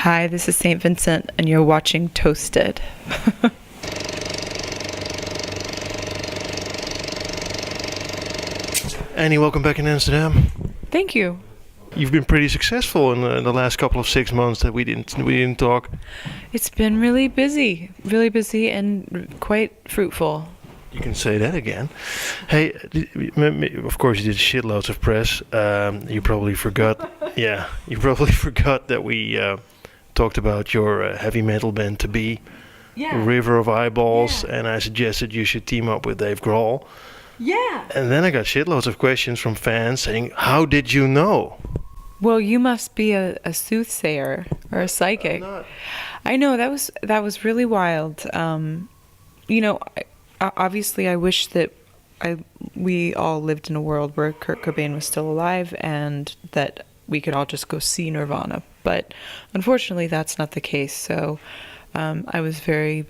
Hi, this is St. Vincent, and you're watching Toasted. Annie, welcome back in Amsterdam. Thank you. You've been pretty successful in the last couple of 6 months that we didn't talk. It's been really busy, and quite fruitful. You can say that again. Hey, of course you did shitloads of press. You probably forgot. Yeah, you probably forgot that we talked about your heavy metal band to be River of Eyeballs, and I suggested you should team up with Dave Grohl. Yeah. And then I got shitloads of questions from fans saying, "How did you know?" Well, you must be a soothsayer or a psychic. I know that was really wild. Obviously, I wish that we all lived in a world where Kurt Cobain was still alive and that we could all just go see Nirvana. But unfortunately, that's not the case. So I was very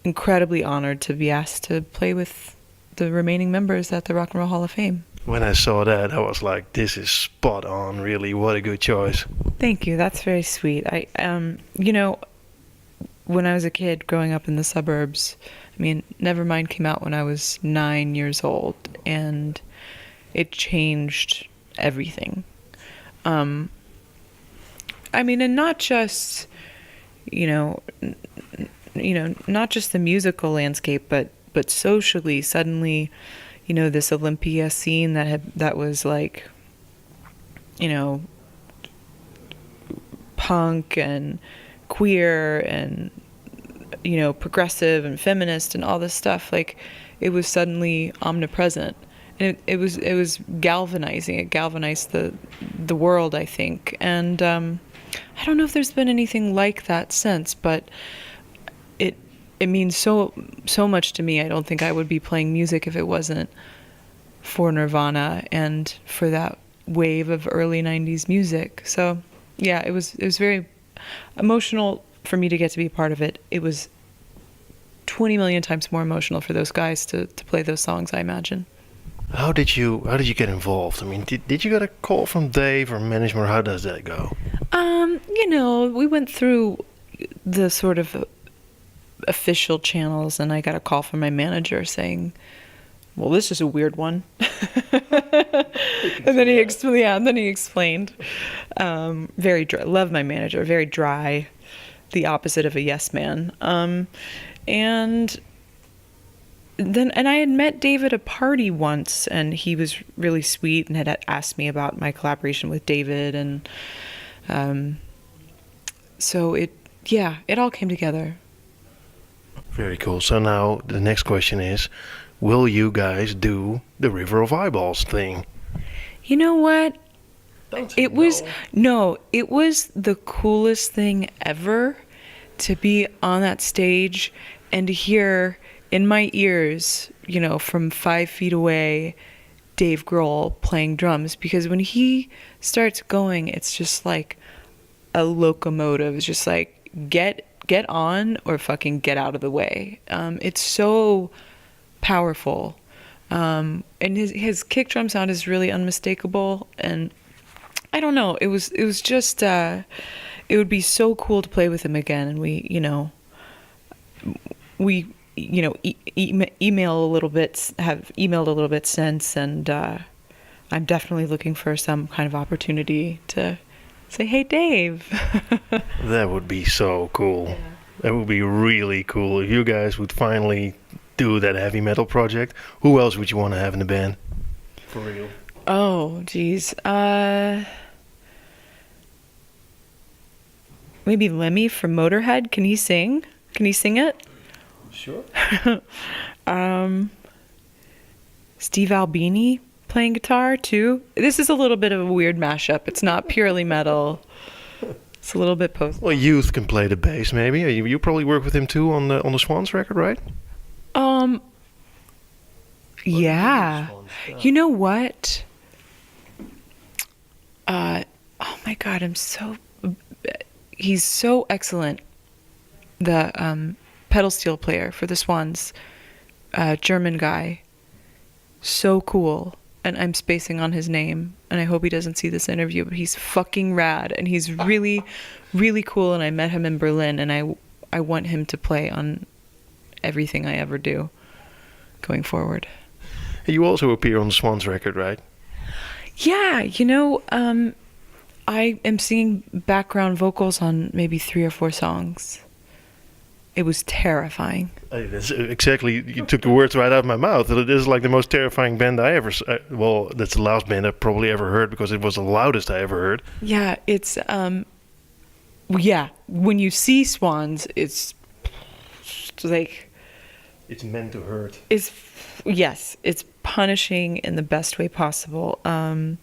incredibly honored to be asked to play with the remaining members at the Rock and Roll Hall of Fame. When I saw that, I was like, "This is spot on! Really, what a good choice." Thank you. That's very sweet. When I was a kid growing up in the suburbs, Nevermind came out when I was 9 years old, and it changed everything. And not just, not just the musical landscape, but socially. Suddenly, this Olympia scene that was like, punk and queer and progressive and feminist and all this stuff, like it was suddenly omnipresent, and it was galvanizing. It galvanized the world, I think. And I don't know if there's been anything like that since, but it means so much to me. I don't think I would be playing music if it wasn't for Nirvana and for that wave of early 90s music. So yeah, it was very emotional for me to get to be a part of it. It was 20 million times more emotional for those guys to play those songs, I imagine. How did you get involved? Did you get a call from Dave or management? How does that go? We went through the sort of official channels, and I got a call from my manager saying, "Well, this is a weird one." And then he explained. Very dry. Love my manager. Very dry. The opposite of a yes man. And I had met Dave at a party once, and he was really sweet and had asked me about my collaboration with David, and so it all came together. Very cool. So now the next question is, will you guys do the River of Eyeballs thing? You know what? It was the coolest thing ever to be on that stage and to hear in my ears, from 5 feet away, Dave Grohl playing drums, because when he starts going, it's just like a locomotive. It's just like get on or fucking get out of the way. It's so powerful. And his kick drum sound is really unmistakable, and I don't know, it was just it would be so cool to play with him again. And we email a little bit, have emailed a little bit since, and I'm definitely looking for some kind of opportunity to say, "Hey, Dave." That would be so cool. Yeah. That would be really cool if you guys would finally do that heavy metal project. Who else would you want to have in the band? For real. Oh, geez. Maybe Lemmy from Motorhead. Can he sing? Can he sing it? Sure. Steve Albini playing guitar too. This is a little bit of a weird mashup. It's not purely metal. It's a little bit post. Well, Youth can play the bass, maybe. You probably work with him too on the Swans record, right? Yeah. You know what? Oh my God, he's so excellent. The pedal steel player for the Swans, German guy, so cool. and I'm spacing on his name, and I hope he doesn't see this interview, but he's fucking rad, and he's really, really cool, and I met him in Berlin, and I want him to play on everything I ever do going forward. You also appear on the Swans record, right? Yeah, I am singing background vocals on maybe 3 or 4 songs. It was terrifying. That's exactly, you took the words right out of my mouth. It is like the most terrifying band I ever, well, that's the last band I probably ever heard because it was the loudest I ever heard. Yeah, it's, yeah, when you see Swans, it's like... It's meant to hurt. Yes, it's punishing in the best way possible. But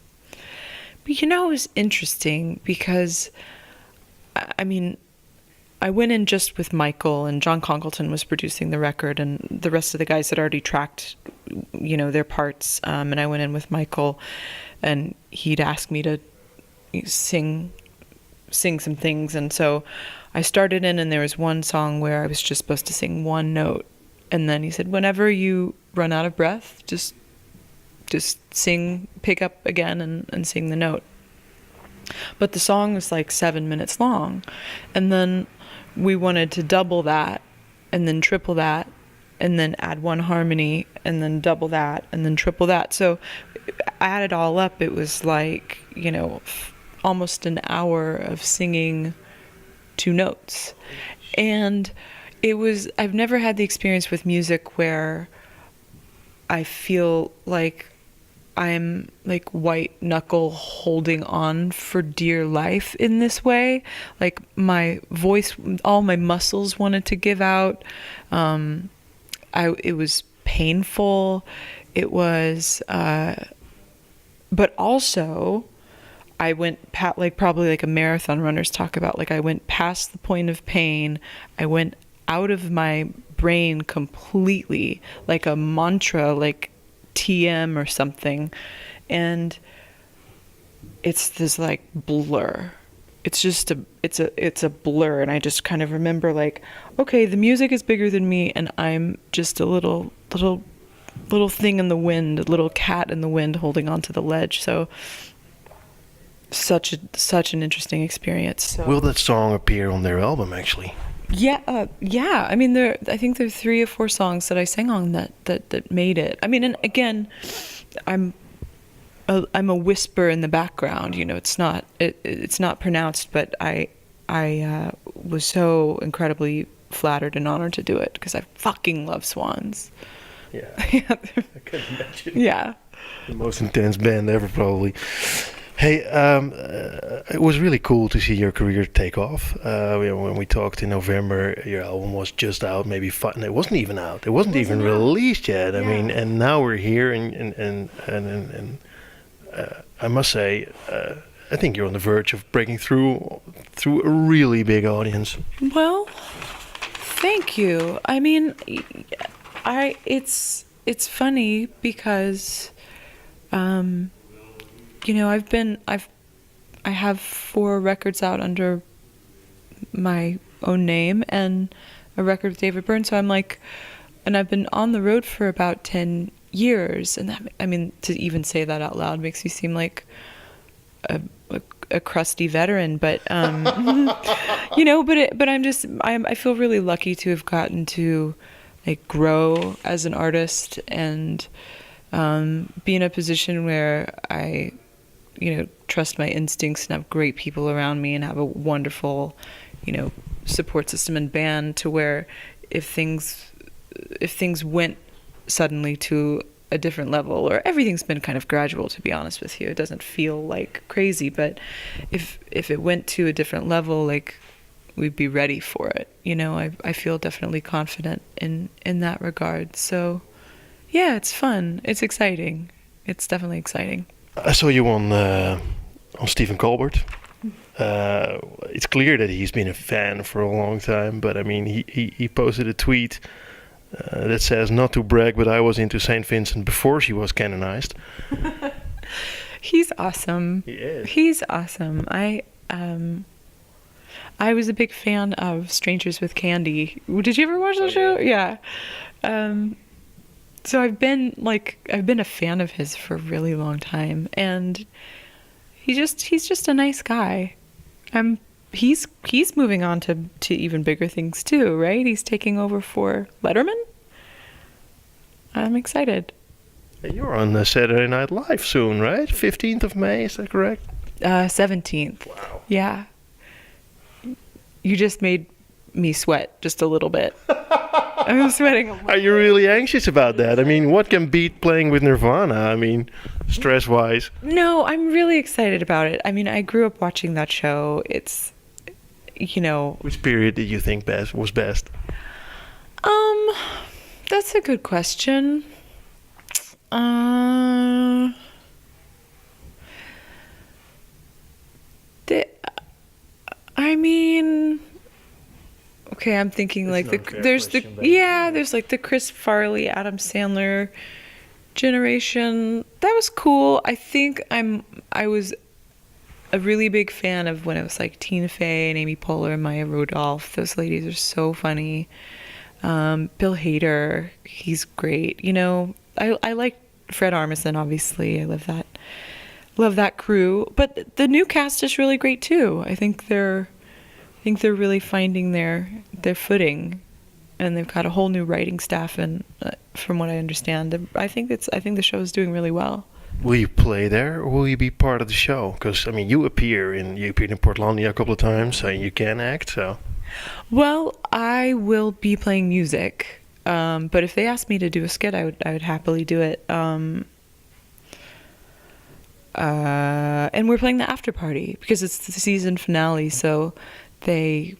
it was interesting because, I mean, I went in just with Michael, and John Congleton was producing the record, and the rest of the guys had already tracked, their parts. And I went in with Michael, and he'd asked me to sing some things. And so I started in, and there was one song where I was just supposed to sing one note. And then he said, whenever you run out of breath, just sing, pick up again and sing the note. But the song was like 7 minutes long. And then we wanted to double that and then triple that and then add one harmony and then double that and then triple that. So add it all up, it was like, almost an hour of singing 2 notes. And I've never had the experience with music where I feel like I'm like white knuckle holding on for dear life in this way. Like my voice, all my muscles wanted to give out. It was painful. It was, but also I went probably like a marathon runners talk about, like I went past the point of pain. I went out of my brain completely, like a mantra, like TM or something, and it's this like blur. It's just it's a blur, and I just kind of remember like, okay, the music is bigger than me, and I'm just a little thing in the wind, a little cat in the wind holding onto the ledge. So such an interesting experience. So. Will that song appear on their album actually? Yeah. I mean, I think there are 3 or 4 songs that I sang on that made it. I mean, and again, I'm a whisper in the background. It's not pronounced, but I was so incredibly flattered and honored to do it because I fucking love Swans. Yeah, I can imagine. Yeah, the most intense band ever, probably. Hey, it was really cool to see your career take off. When we talked in November, your album was just out, maybe it wasn't even out. It wasn't even released yet. I mean, and now we're here, and I must say, I think you're on the verge of breaking through a really big audience. Well, thank you. I mean, it's funny because. I have 4 records out under my own name and a record with David Byrne. So I'm like, and I've been on the road for about 10 years. And that, I mean, to even say that out loud makes me seem like a crusty veteran, but, but I feel really lucky to have gotten to like grow as an artist and, be in a position where I, trust my instincts and have great people around me and have a wonderful, support system and band to where if things went suddenly to a different level, or everything's been kind of gradual, to be honest with you. It doesn't feel like crazy, but if it went to a different level, like we'd be ready for it. I feel definitely confident in that regard. So yeah, it's fun. It's exciting. It's definitely exciting. I saw you on Stephen Colbert. It's clear that he's been a fan for a long time, but I mean, he posted a tweet that says, "Not to brag, but I was into Saint Vincent before she was canonized." He's awesome. He is. He's awesome. I was a big fan of Strangers with Candy. Did you ever watch that show? Yeah. So I've been a fan of his for a really long time, and he's just a nice guy. He's moving on to even bigger things too, right? He's taking over for Letterman. I'm excited. You're on Saturday Night Live soon, right? 15th of May, is that correct? 17th. Wow. Yeah. You just made me sweat just a little bit. I'm sweating a little. Are you really anxious about that? I mean, what can beat playing with Nirvana? I mean, stress-wise. No, I'm really excited about it. I mean, I grew up watching that show. It's, Which period did you think was best? That's a good question. I mean, okay, I'm thinking like there's like the Chris Farley, Adam Sandler generation. That was cool. I think I was a really big fan of when it was like Tina Fey and Amy Poehler and Maya Rudolph. Those ladies are so funny. Bill Hader, he's great. I like Fred Armisen, obviously. I love that crew. But the new cast is really great too. I think they're really finding their footing, and they've got a whole new writing staff. And from what I understand, I think the show is doing really well. Will you play there, or will you be part of the show? Because I mean, you appeared in Portlandia a couple of times, so you can act. So. Well, I will be playing music, but if they asked me to do a skit, I would happily do it. And we're playing the after party because it's the season finale, so they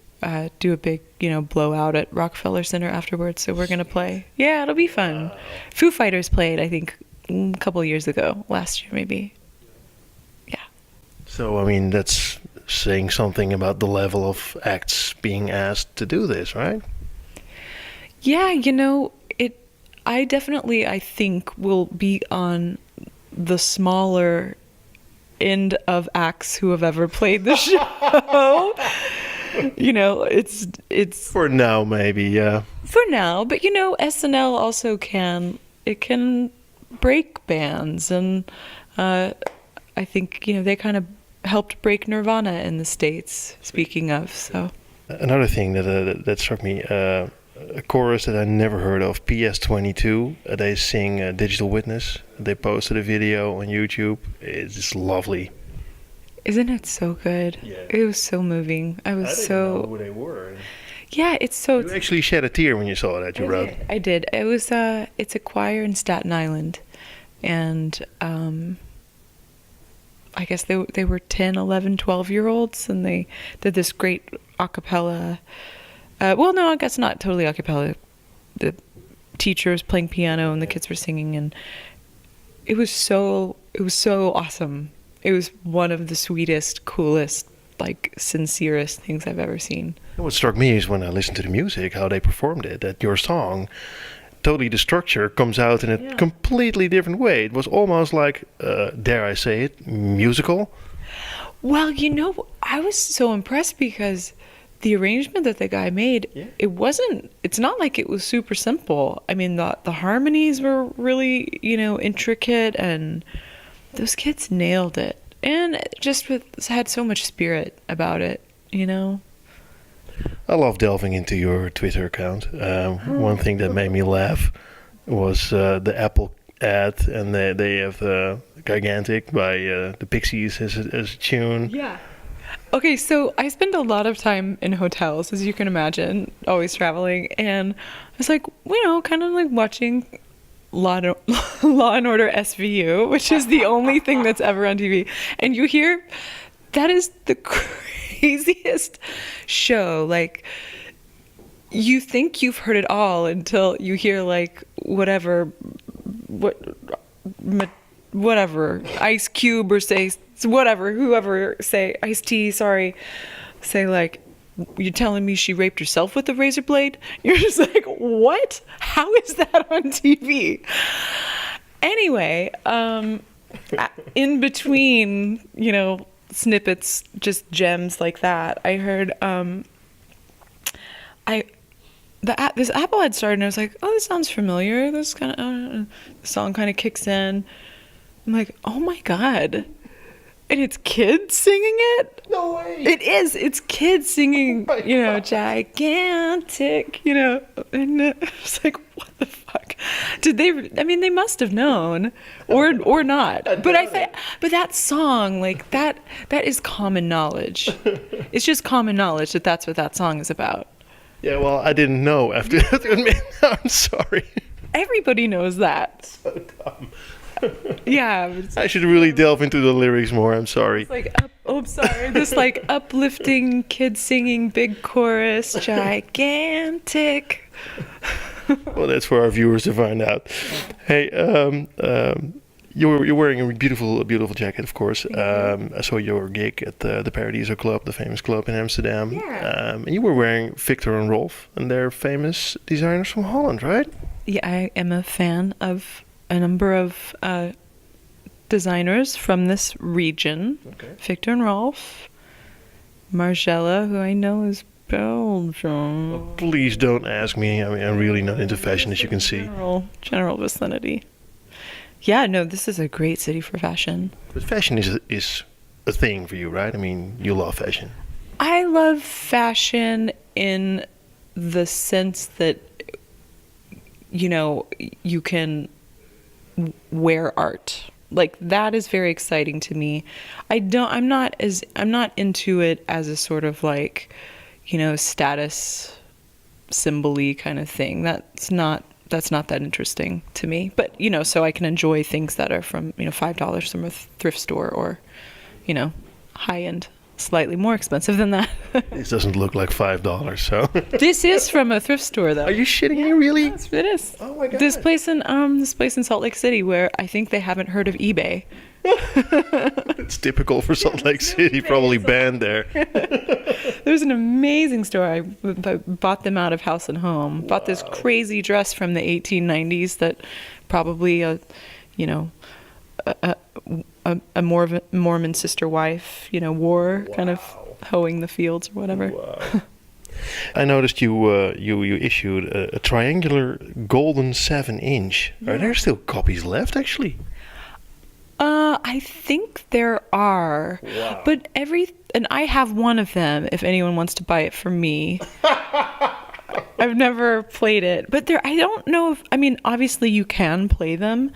do a big, blowout at Rockefeller Center afterwards. So we're gonna play. Yeah, it'll be fun. Foo Fighters played, I think, a couple of years ago, last year maybe. Yeah. So I mean, that's saying something about the level of acts being asked to do this, right? Yeah, I think will be on the smaller end of acts who have ever played the show. It's for now, maybe, yeah. For now, but SNL also can break bands, and I think they kind of helped break Nirvana in the States, speaking of. So another thing that struck me, a chorus that I never heard of, PS22, they sing Digital Witness. They posted a video on YouTube. It's just lovely. Isn't it so good? Yeah. It was so moving. I didn't know who they were. Yeah, it's so. You actually shed a tear when you saw that. You wrote. I did. It was it's a choir in Staten Island, and I guess they were 10, 11, 12-year-olds, and they did this great a cappella. Well, no, I guess not totally a cappella. The teacher was playing piano and the kids were singing, and it was so awesome. It was one of the sweetest, coolest, sincerest things I've ever seen. What struck me is when I listened to the music, how they performed it, that your song, totally the structure comes out in a completely different way. It was almost like, dare I say it, musical. Well, I was so impressed because the arrangement that the guy made, it's not like it was super simple. I mean, the harmonies were really, intricate, and those kids nailed it. And it just had so much spirit about it, I love delving into your Twitter account. One thing that made me laugh was the Apple ad, and they have Gigantic by the Pixies as a tune. Yeah. Okay, so I spend a lot of time in hotels, as you can imagine, always traveling, and I was kind of watching Law and Order SVU, which is the only thing that's ever on TV, and you hear that is the craziest show. You think you've heard it all until you hear whatever Ice Cube or say whatever, whoever say Ice-T, sorry, say you're telling me she raped herself with a razor blade? You're just what? How is that on TV? Anyway, in between, snippets, just gems like that, I heard, this Apple had started, and I was like, oh, this sounds familiar. This kind of the song kind of kicks in. I'm like, oh my god, and it's kids singing it. No way. It is. It's kids singing. Oh my God. Gigantic. And it's like, what the fuck? Did they? I mean, they must have known, or not. But but that song, like that is common knowledge. It's just common knowledge that that's what that song is about. Yeah, well, I didn't know after that. I'm sorry. Everybody knows that. So dumb. Yeah. It's I should really delve into the lyrics more. I'm sorry. like I'm sorry. This like uplifting kid singing big chorus, gigantic. Well, that's for our viewers to find out. Hey, you're wearing a beautiful jacket, of course. I saw your gig at the Paradiso Club, the famous club in Amsterdam. Yeah. And you were wearing Victor and Rolf, and they're famous designers from Holland, right? Yeah, I am a fan of a number of designers from this region. Okay. Victor and Rolf, Margiela, who I know is Belgium. Please don't ask me. I mean, I'm really not into fashion, as you can see. General vicinity. Yeah, no, this is a great city for fashion. But fashion is a thing for you, right? I mean, you love fashion. I love fashion in the sense that, you can wear art. Like, that is very exciting to me. I'm not into it as a sort of like, status symbol-y kind of thing. That's not that interesting to me. But, so I can enjoy things that are from, $5 from a thrift store or, high-end, slightly more expensive than that. This doesn't look like $5, so. This is from a thrift store, though. Are you shitting me, really? Yes, it is. Oh my God. This place in Salt Lake City where I think they haven't heard of eBay. It's typical for Salt Lake City, probably banned there. There's an amazing store. I bought them out of House and Home. Bought this crazy dress from the 1890s that probably a Mormon sister wife, wore, kind of hoeing the fields or whatever. Wow. I noticed you issued a triangular golden 7-inch. Yeah. Are there still copies left, actually? I think there are. Wow. But and I have one of them if anyone wants to buy it from me. I've never played it, but I don't know if, obviously you can play them,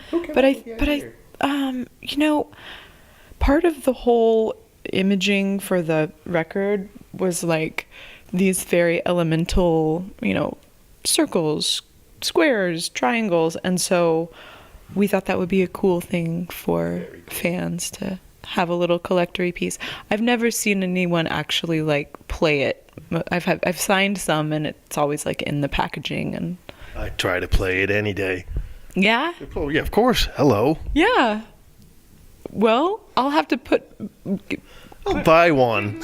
part of the whole imaging for the record was like these very elemental, circles, squares, triangles, and so we thought that would be a cool thing for fans to have a little collector-y piece. I've never seen anyone actually like play it. I've signed some, and it's always like in the packaging. And I try to play it any day. Yeah? Oh yeah, of course. Hello. Yeah. Well, I'll have to I'll buy one.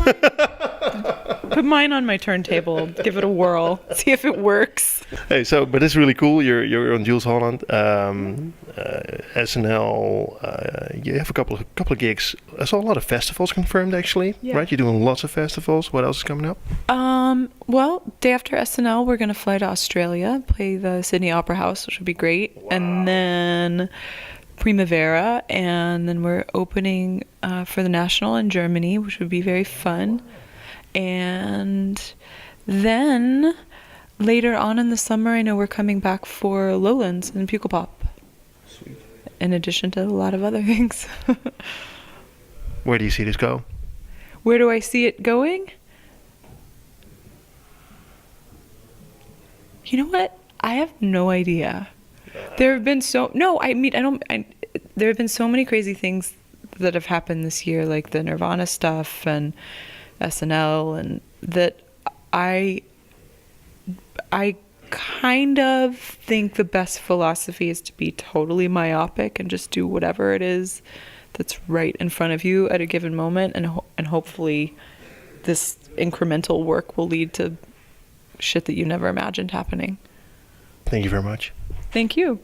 put mine on my turntable, give it a whirl, see if it works. Hey, but it's really cool. You're on Jules Holland, SNL. You have a couple of gigs. I saw a lot of festivals confirmed, actually. Yeah. Right? You're doing lots of festivals. What else is coming up? Well, day after SNL, we're gonna fly to Australia, play the Sydney Opera House, which would be great, and then Primavera, and then we're opening for the National in Germany, which would be very fun. And then later on in the summer, I know we're coming back for Lowlands and Pukkelpop. Sweet. In addition to a lot of other things. Where do you see this go? Where do I see it going? You know what? I have no idea. There have been there have been so many crazy things that have happened this year, like the Nirvana stuff and SNL, and that I kind of think the best philosophy is to be totally myopic and just do whatever it is that's right in front of you at a given moment, and hopefully this incremental work will lead to shit that you never imagined happening. Thank you very much. Thank you.